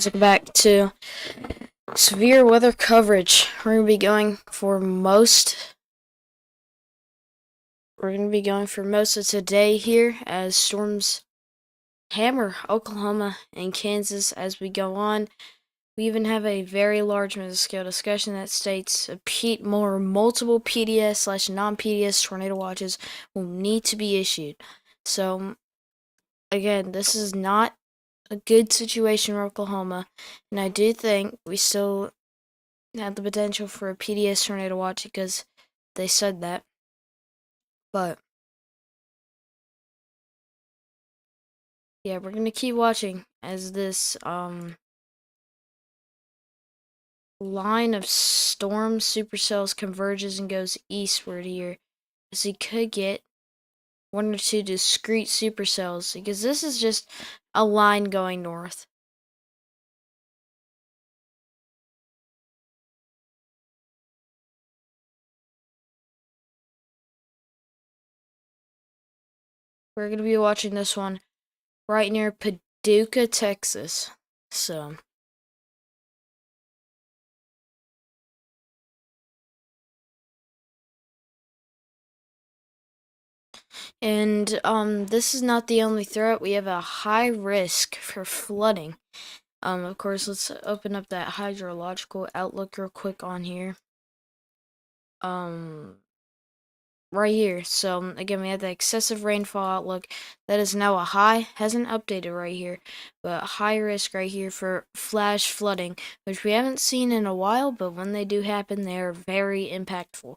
guys, welcome back to severe weather coverage. We're gonna be going for most of today here as storms hammer Oklahoma and Kansas as we go on. We even have a very large mesoscale discussion that states multiple PDS/non-PDS tornado watches will need to be issued. So again, this is not a good situation for Oklahoma, and I do think we still have the potential for a PDS tornado watch because they said that. But yeah, we're gonna keep watching as this line of storm supercells converges and goes eastward here, as we could get one or two discrete supercells, because this is just a line going north. We're gonna be watching this one right near Paducah, Texas. So and this is not the only threat. We have a high risk for flooding. Of course, let's open up that hydrological outlook real quick on here. Right here. So again, we have the excessive rainfall outlook. That is now a high. Hasn't updated right here, but high risk right here for flash flooding, which we haven't seen in a while. But when they do happen, they are very impactful.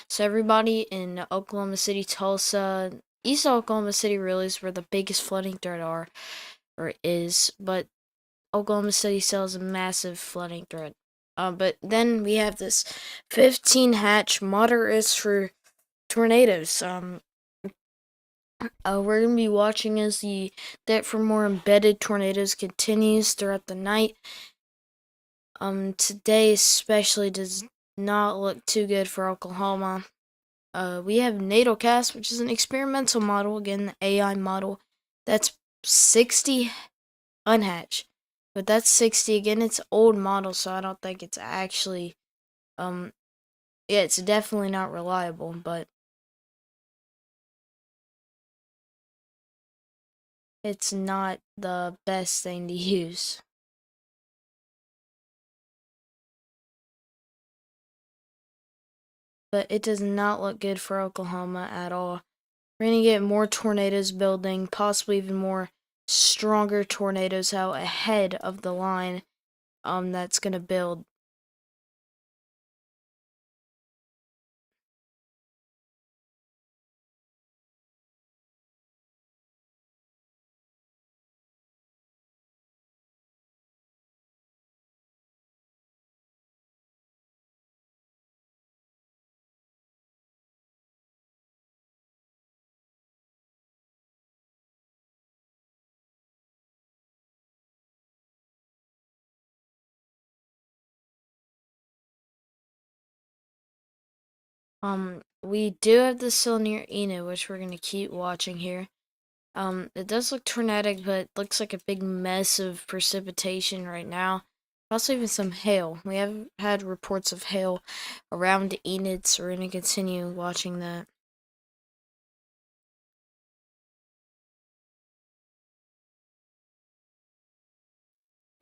So everybody in Oklahoma City, Tulsa, East Oklahoma City really is where the biggest flooding threat is. But Oklahoma City still has a massive flooding threat. But then we have this 15 hatch moderate risk for tornadoes. We're gonna be watching as the threat for more embedded tornadoes continues throughout the night. Today especially does not look too good for Oklahoma. We have NatalCast, which is an experimental model, again the AI model. That's 60 unhatched, but that's 60 again. It's old model, so I don't think it's actually yeah, it's definitely not reliable, but it's not the best thing to use. But it does not look good for Oklahoma at all. We're going to get more tornadoes building, possibly even more stronger tornadoes out ahead of the line that's going to build. We do have the cell near Enid, which we're going to keep watching here. It does look tornadic, but it looks like a big mess of precipitation right now. Also, even some hail. We have had reports of hail around Enid, so we're going to continue watching that.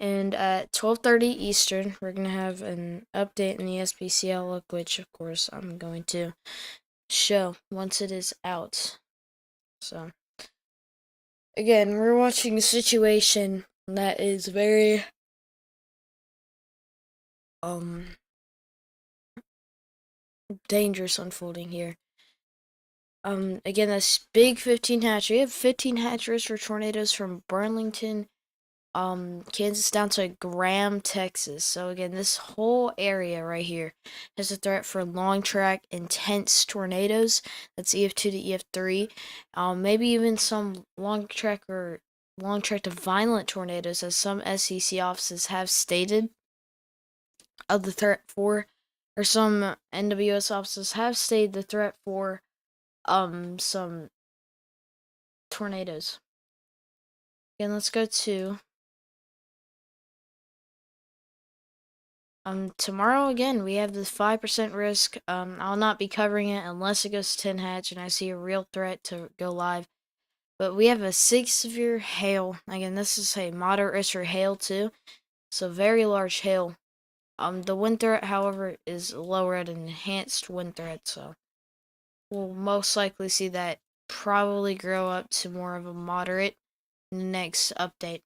And at 12:30 Eastern, we're going to have an update in the SPC outlook, which, of course, I'm going to show once it is out. So, again, we're watching a situation that is very, dangerous unfolding here. Again, this big 15 hatch. We have 15 hatcheries for tornadoes from Burlington, Kansas down to Graham, Texas. So again, this whole area right here has a threat for long track intense tornadoes. That's EF2 to EF3. Maybe even some long track to violent tornadoes, as some SEC offices have stated of the threat for, or some NWS offices have stated the threat for some tornadoes. Again, let's go to Tomorrow again we have the 5% risk. I'll not be covering it unless it goes to 10 hatch and I see a real threat to go live. But we have a 6 severe hail. Again, this is a moderate risk for hail too. So very large hail. The wind threat, however, is lower at an enhanced wind threat, so we'll most likely see that probably grow up to more of a moderate in the next update.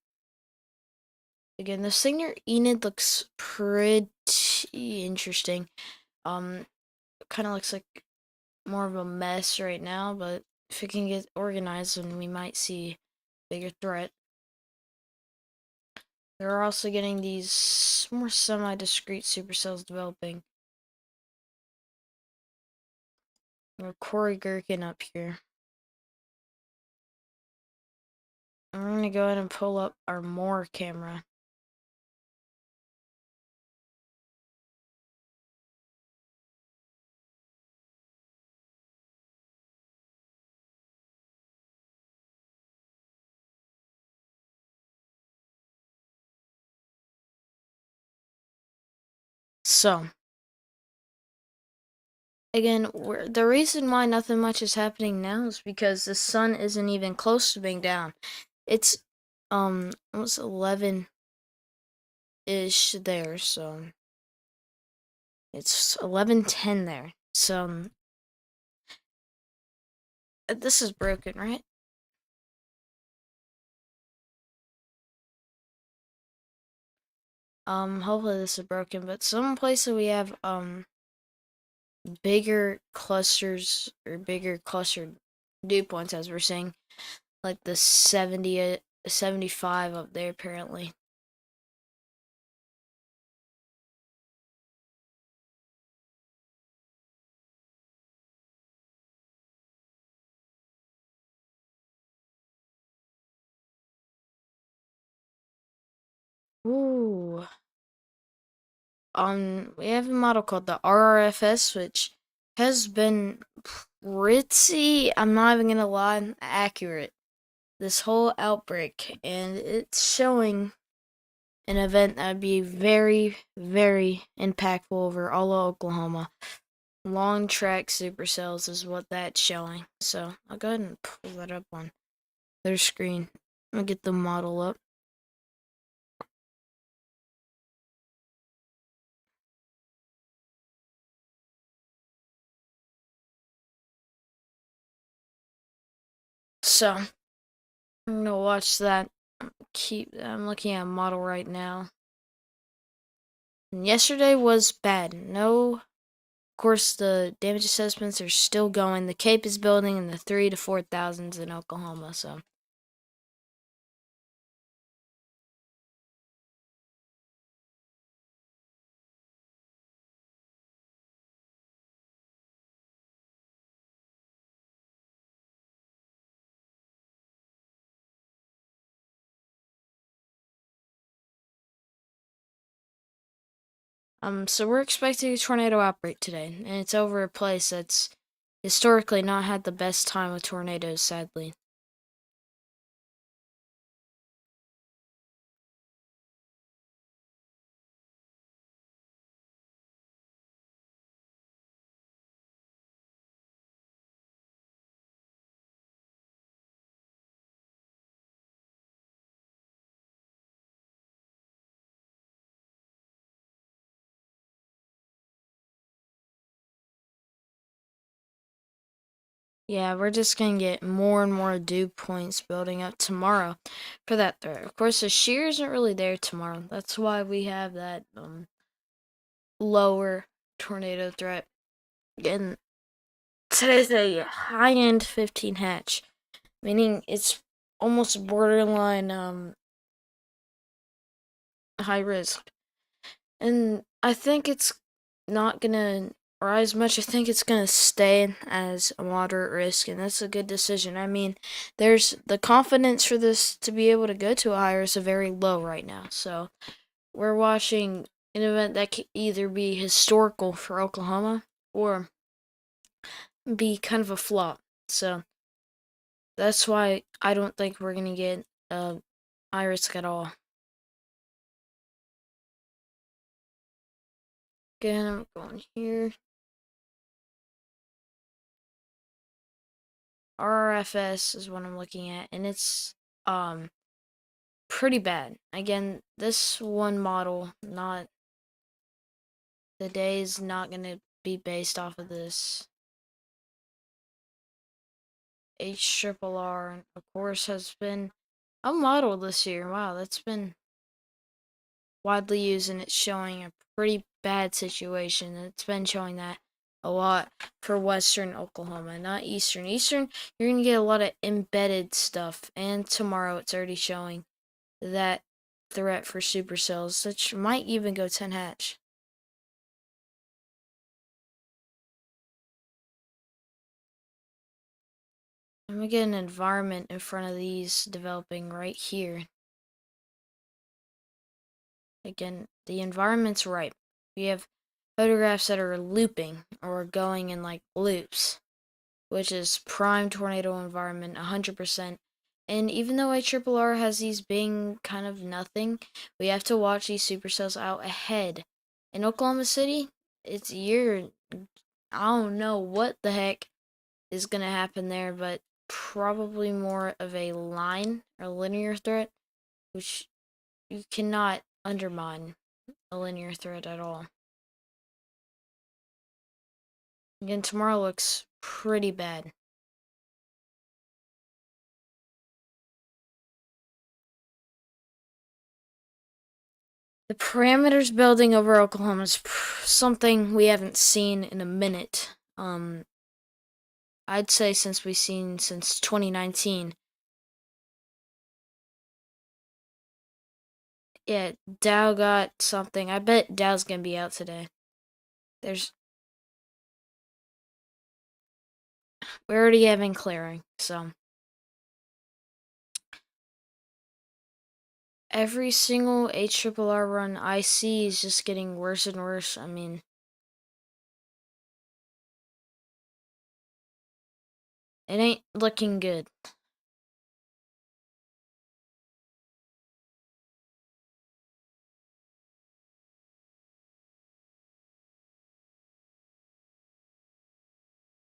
Again, the Signor Enid looks pretty interesting. Kind of looks like more of a mess right now, but if it can get organized, then we might see a bigger threat. They're also getting these more semi-discrete supercells developing. Corey Gherkin up here. I'm gonna go ahead and pull up our more camera. So, again, the reason why nothing much is happening now is because the sun isn't even close to being down. It's almost 11 ish there, so it's 11:10 there. So this is broken, right? Hopefully this is broken, but some places we have bigger clusters or bigger clustered dew points, as we're seeing, like the 70 75 up there apparently. Ooh. We have a model called the RRFS, which has been pretty, I'm not even gonna lie, accurate this whole outbreak, and it's showing an event that would be very, very impactful over all of Oklahoma. Long track supercells is what that's showing. So I'll go ahead and pull that up on their screen. I'll get the model up. So I'm gonna watch that. I'm looking at a model right now. And yesterday was bad. No, of course the damage assessments are still going. The Cape is building in the 3 to 4,000s in Oklahoma. So so we're expecting a tornado outbreak today, and it's over a place that's historically not had the best time with tornadoes, sadly. Yeah, we're just gonna get more and more dew points building up tomorrow for that threat. Of course, the shear isn't really there tomorrow. That's why we have that lower tornado threat. And today's a high-end 15 hatch, meaning it's almost borderline high risk. And I think it's not gonna rise much. I think it's gonna stay as a moderate risk, and that's a good decision. I mean, there's the confidence for this to be able to go to a higher is very low right now. So we're watching an event that could either be historical for Oklahoma or be kind of a flop. So that's why I don't think we're gonna get high risk at all. Again, I'm going here. RFS is what I'm looking at, and it's pretty bad. Again, this one model, not the day is not gonna be based off of this. HRRR, of course, has been a model this year. Wow, that's been widely used, and it's showing a pretty bad situation. It's been showing that a lot for western Oklahoma, not eastern. Eastern, you're gonna get a lot of embedded stuff, and tomorrow it's already showing that threat for supercells, which might even go 10 hatch. I'm gonna get an environment in front of these developing right here. Again, the environment's ripe. We have photographs that are looping or going in like loops, which is prime tornado environment 100%. And even though IRRR has these being kind of nothing, we have to watch these supercells out ahead. In Oklahoma City, it's I don't know what the heck is gonna happen there, but probably more of a line or linear threat, which you cannot undermine a linear threat at all. Again, tomorrow looks pretty bad. The parameters building over Oklahoma is something we haven't seen in a minute. I'd say since 2019. Yeah, Dow got something. I bet Dow's gonna be out today. We're already having clearing, so every single HRRR run I see is just getting worse and worse. I mean, it ain't looking good.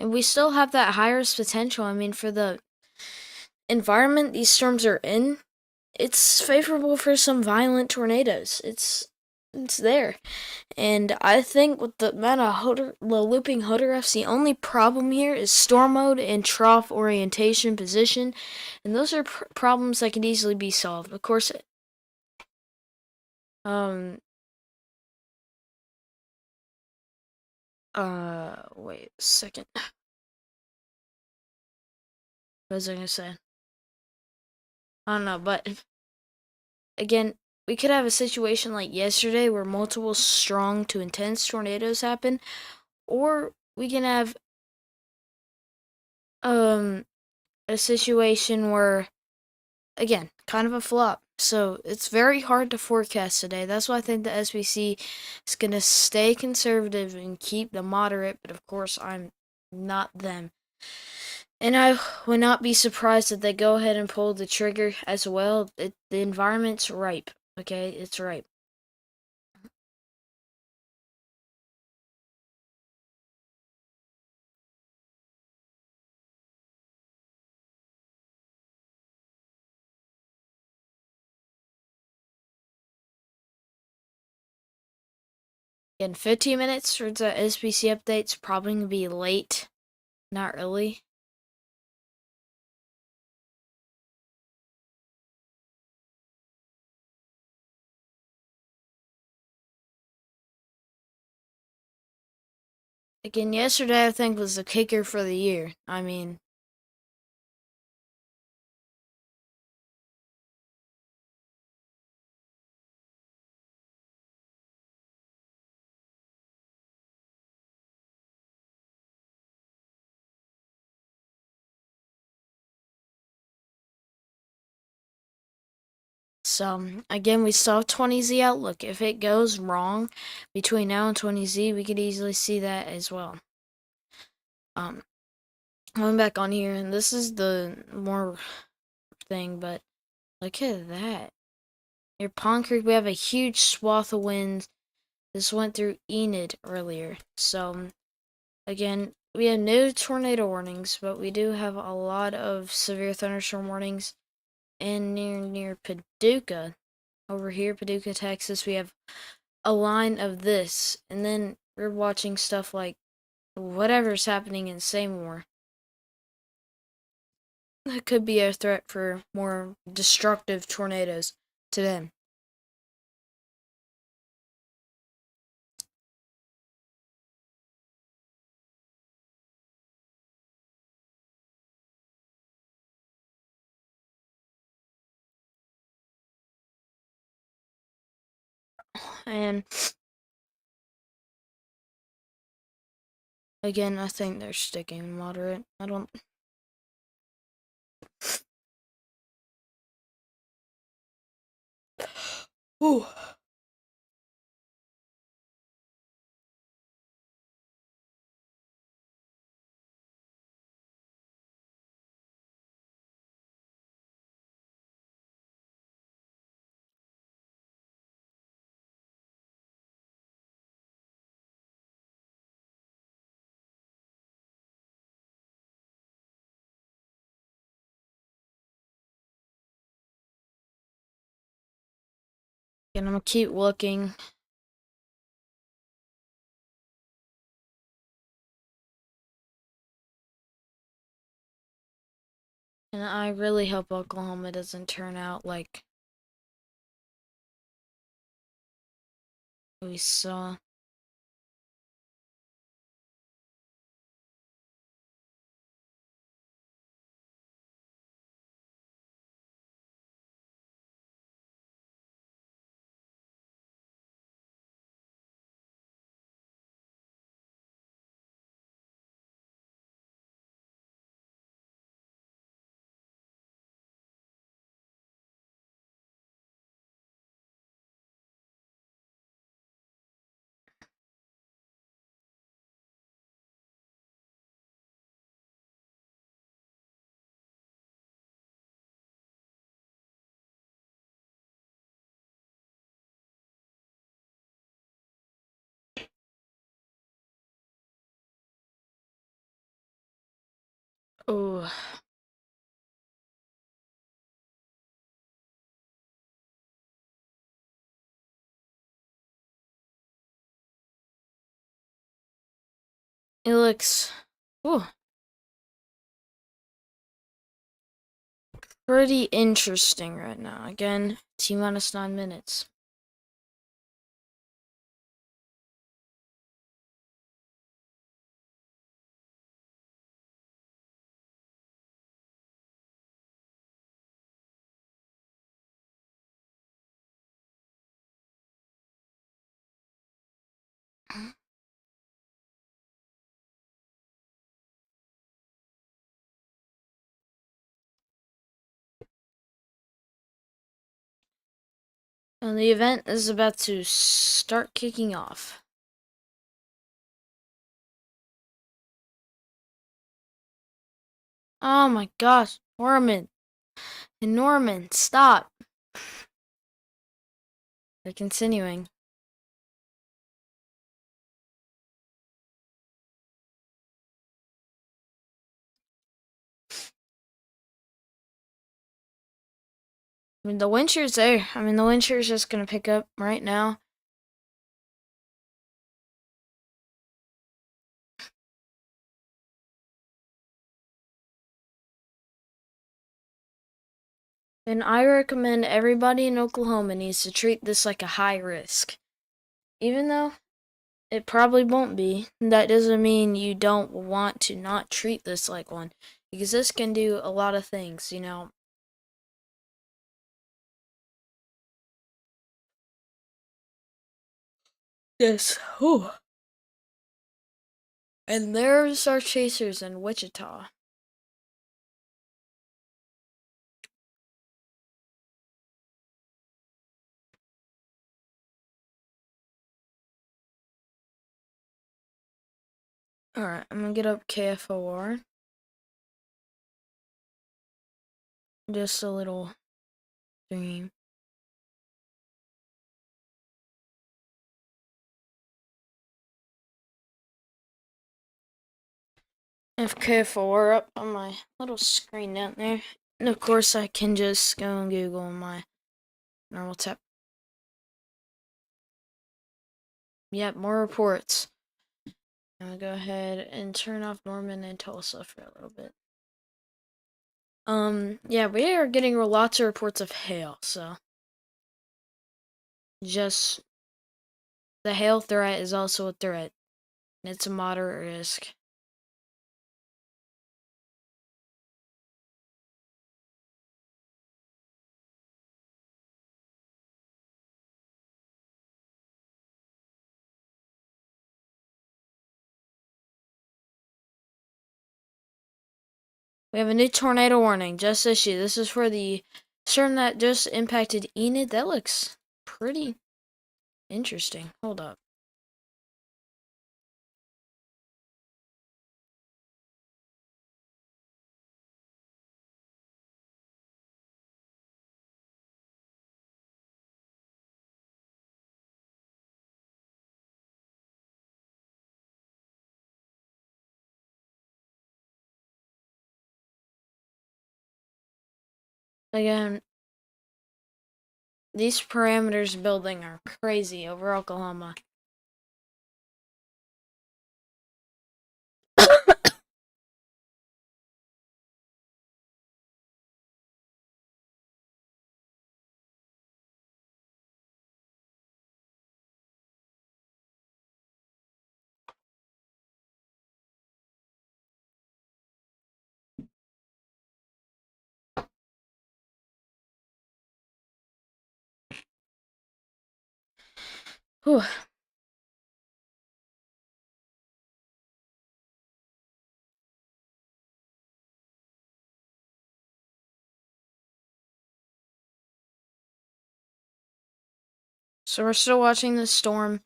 And we still have that high risk potential. I mean, for the environment these storms are in, it's favorable for some violent tornadoes. It's there. And I think with the amount of the looping photographs, the only problem here is storm mode and trough orientation position. And those are problems that can easily be solved. Of course, wait a second. What was I gonna say? I don't know, but again, we could have a situation like yesterday where multiple strong to intense tornadoes happen, or we can have a situation where, again, kind of a flop. So it's very hard to forecast today. That's why I think the SBC is gonna stay conservative and keep the moderate, but of course I'm not them. And I would not be surprised if they go ahead and pull the trigger as well. The environment's ripe, okay? It's ripe. In 15 minutes for the SBC updates, probably gonna be late, not early. Again, yesterday I think was the kicker for the year. I mean, so again, we still have 20Z outlook. If it goes wrong between now and 20Z, we could easily see that as well. Going back on here, and this is the more thing, but look at that. Near Pond Creek, we have a huge swath of winds. This went through Enid earlier. So, again, we have no tornado warnings, but we do have a lot of severe thunderstorm warnings. And near Paducah, over here, Paducah, Texas, we have a line of this. And then we're watching stuff like whatever's happening in Seymour. That could be a threat for more destructive tornadoes to them. And again, I think they're sticking moderate. I don't. Ooh. And I'm gonna keep looking. And I really hope Oklahoma doesn't turn out like we saw. Oh, it looks pretty interesting right now. Again, T-minus 9 minutes. And the event is about to start kicking off. Oh my gosh, Norman, stop. They're continuing. I mean, the wind shear's there. I mean, the wind shear's just gonna pick up right now. And I recommend everybody in Oklahoma needs to treat this like a high risk. Even though it probably won't be, that doesn't mean you don't want to not treat this like one. Because this can do a lot of things, you know. Yes. Whew. And there's our chasers in Wichita. Alright, I'm gonna get up KFOR. Just a little stream. Okay, we're up on my little screen down there. And of course, I can just go on Google on my normal tab. Yep, more reports. I'm gonna go ahead and turn off Norman and Tulsa for a little bit. Yeah, we are getting lots of reports of hail, so just the hail threat is also a threat. It's a moderate risk. We have a new tornado warning just issued. This is for the storm that just impacted Enid. That looks pretty interesting. Hold up. Again, these parameters building are crazy over Oklahoma. Whew. So we're still watching this storm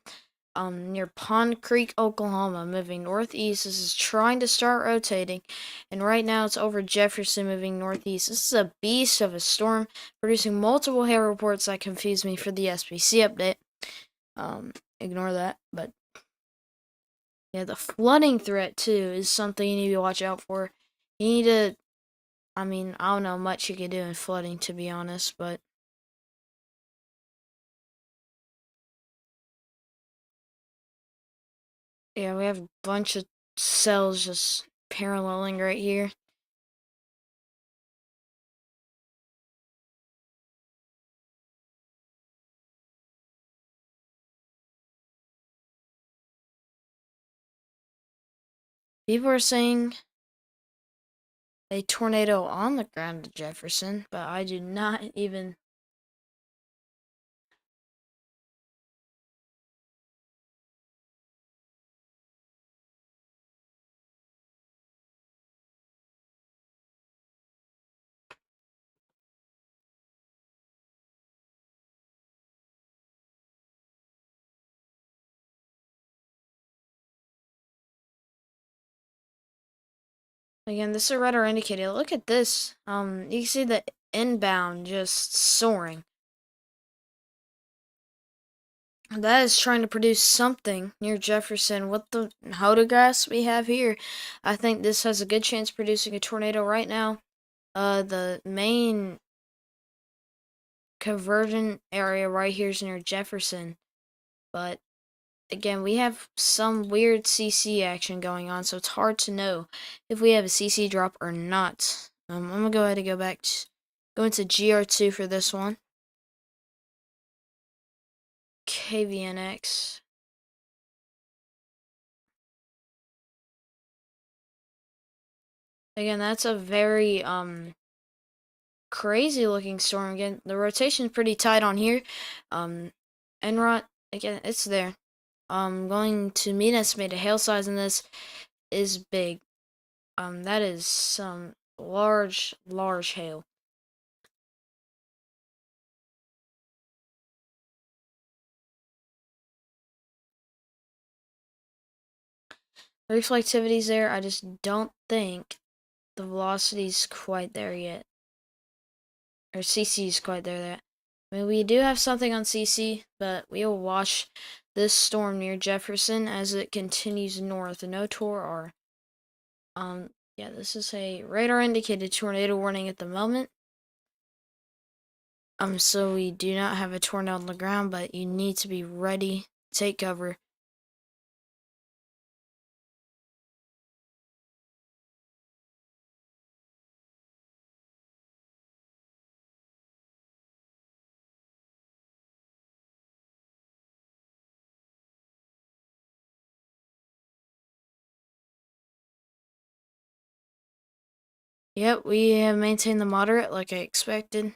near Pond Creek, Oklahoma, moving northeast. This is trying to start rotating, and right now it's over Jefferson, moving northeast. This is a beast of a storm, producing multiple hail reports that confuse me for the SBC update. Ignore that, but yeah, the flooding threat too is something you need to watch out for. You need to, I mean, I don't know much you can do in flooding, to be honest, but yeah, we have a bunch of cells just paralleling right here. People are saying a tornado on the ground at Jefferson, but I do not even. Again, this is a radar indicator. Look at this. You can see the inbound just soaring. That is trying to produce something near Jefferson. What the photographs we have here? I think this has a good chance of producing a tornado right now. The main convergent area right here is near Jefferson, but again, we have some weird CC action going on, so it's hard to know if we have a CC drop or not. I'm gonna go ahead and go into GR2 for this one. KVNX. Again, that's a very crazy looking storm. Again, the rotation's pretty tight on here. Enrot, again, it's there. Going to mean estimated hail size in this is big. That is some large hail. The reflectivity's there. I just don't think the velocity's quite there yet. Or CC's quite there yet. I mean, we do have something on CC, but we will watch this storm near Jefferson as it continues north. No Tor R. Yeah, this is a radar indicated tornado warning at the moment. So we do not have a tornado on the ground, but you need to be ready. Take cover. Yep, we have maintained the moderate like I expected.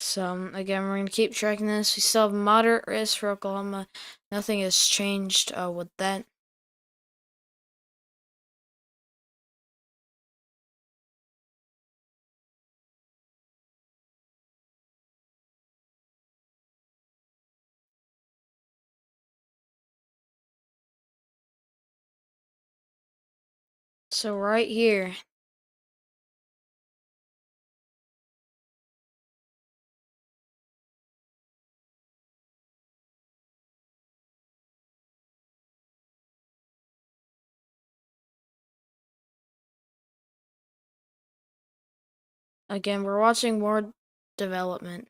So, again, we're going to keep tracking this. We still have moderate risk for Oklahoma. Nothing has changed with that. So, right here, again, we're watching more development.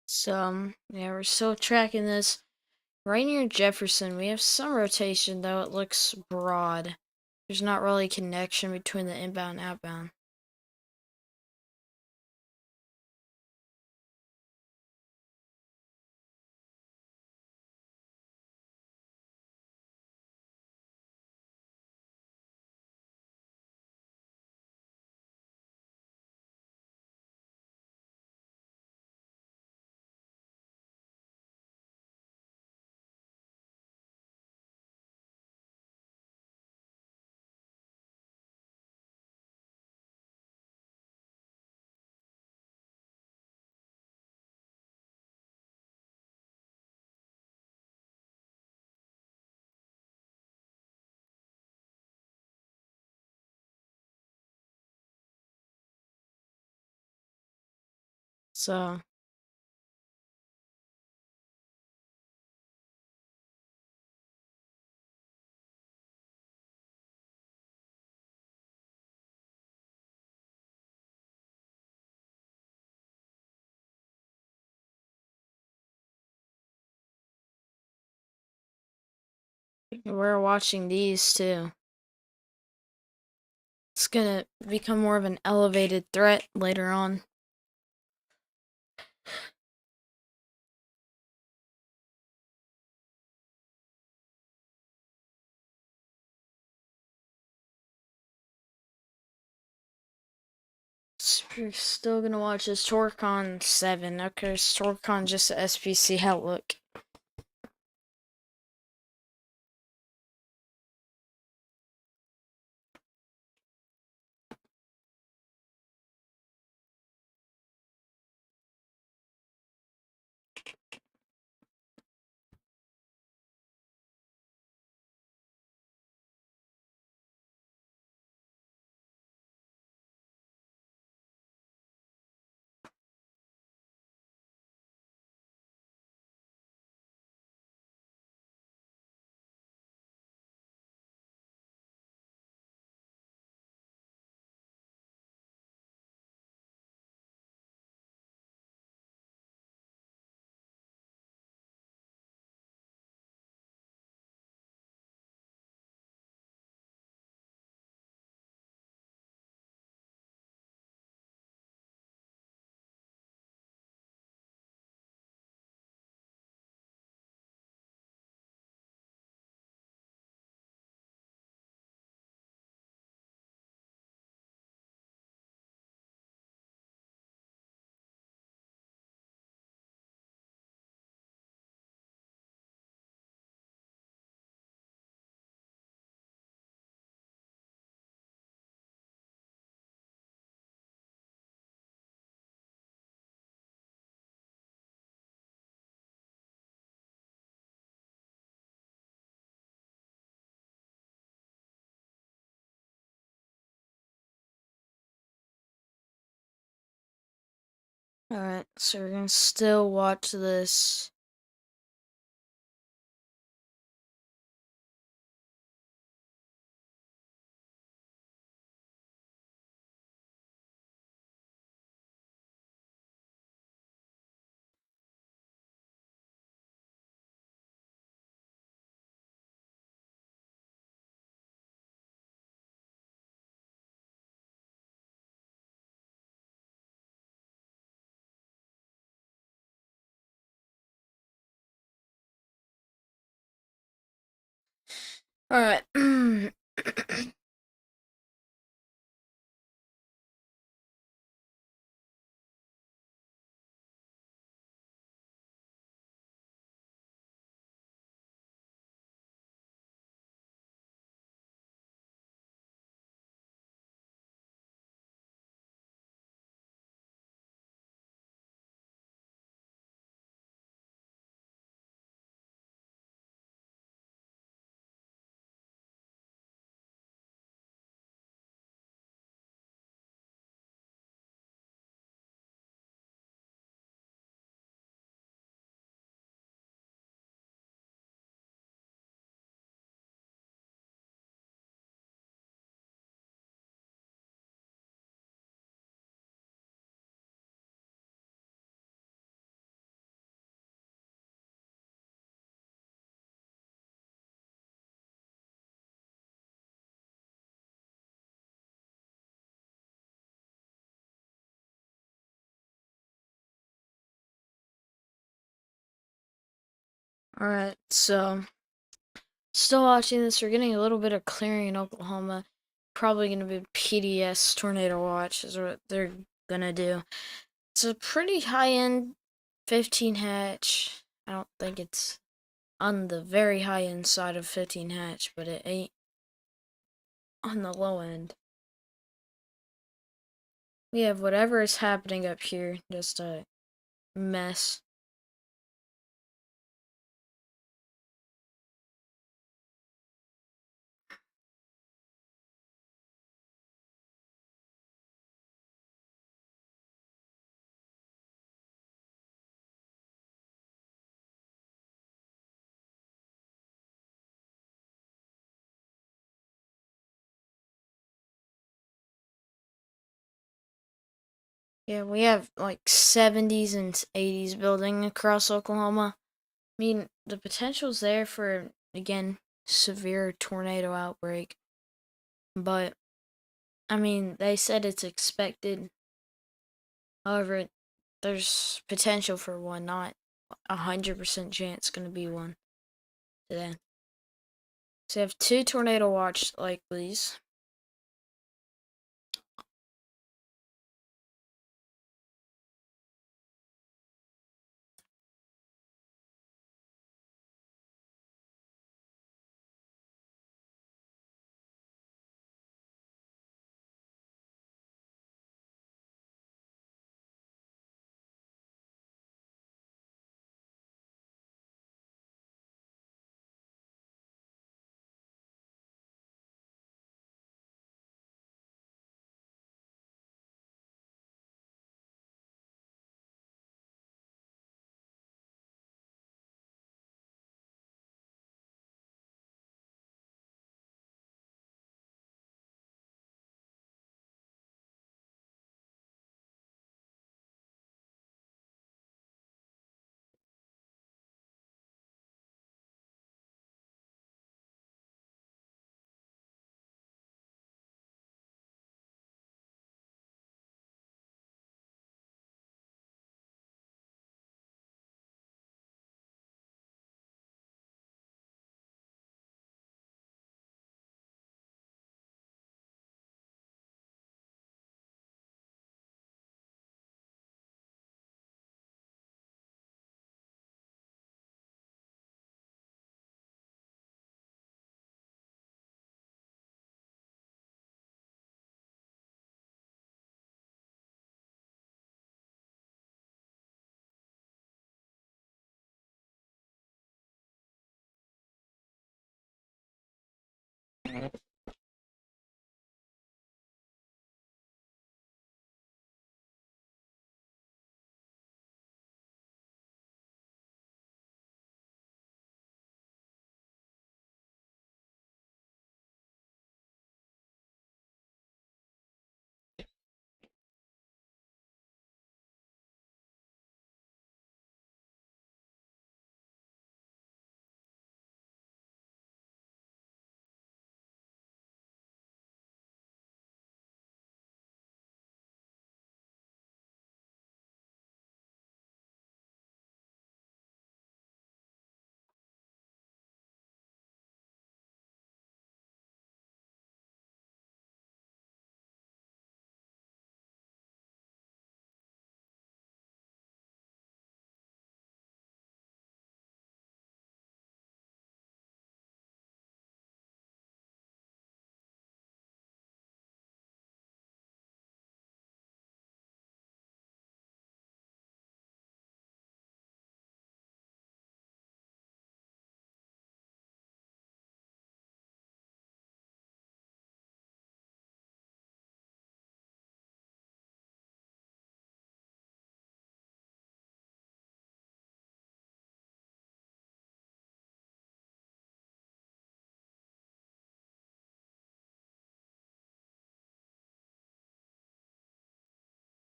So, yeah, we're still tracking this. Right near Jefferson, we have some rotation, though it looks broad. There's not really a connection between the inbound and outbound. So, we're watching these too. It's gonna become more of an elevated threat later on. So we're still gonna watch this Torcon 7. Okay, Torcon just a SPC outlook. Alright, so we're gonna still watch this. Alright. Alright, so still watching this. We're getting a little bit of clearing in Oklahoma. Probably gonna be PDS tornado watch is what they're gonna do. It's a pretty high end 15 hatch. I don't think it's on the very high end side of 15 hatch, but it ain't on the low end. We have whatever is happening up here, just a mess. Yeah, we have like 70s and 80s building across Oklahoma. I mean, the potential's there for, again, severe tornado outbreak. But, I mean, they said it's expected. However, there's potential for one, not 100% chance going to be one today. So you have 2 tornado watch likelies.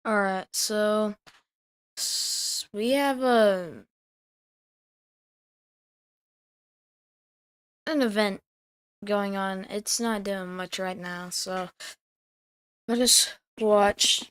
Alright, so we have an event going on. It's not doing much right now, so let us watch.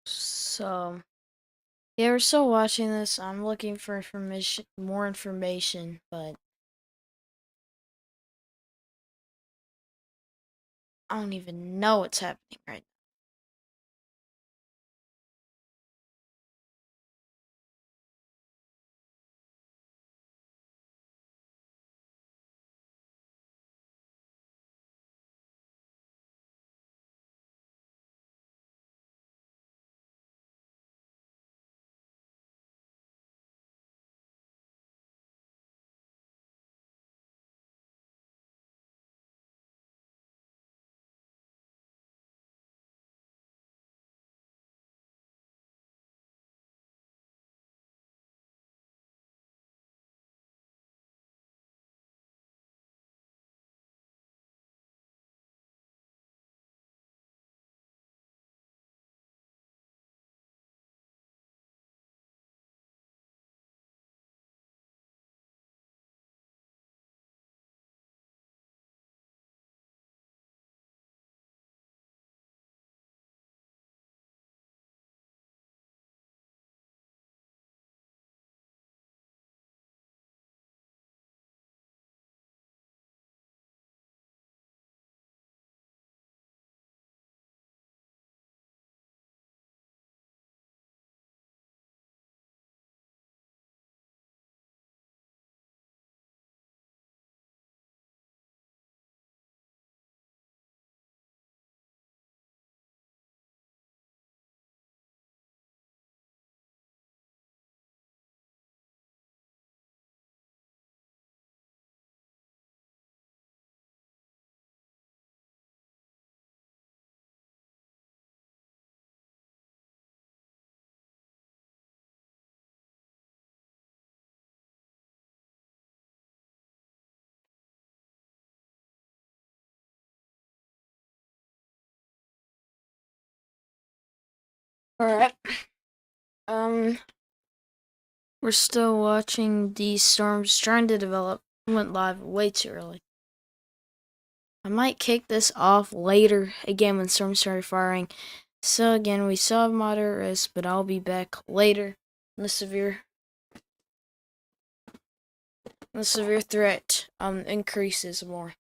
So yeah, we're still watching this. I'm looking for more information, but I don't even know what's happening right now. Alright. Um, we're still watching these storms trying to develop. Went live way too early. I might kick this off later again when storms started firing. So again, we still have moderate risk, but I'll be back later. The severe threat increases more.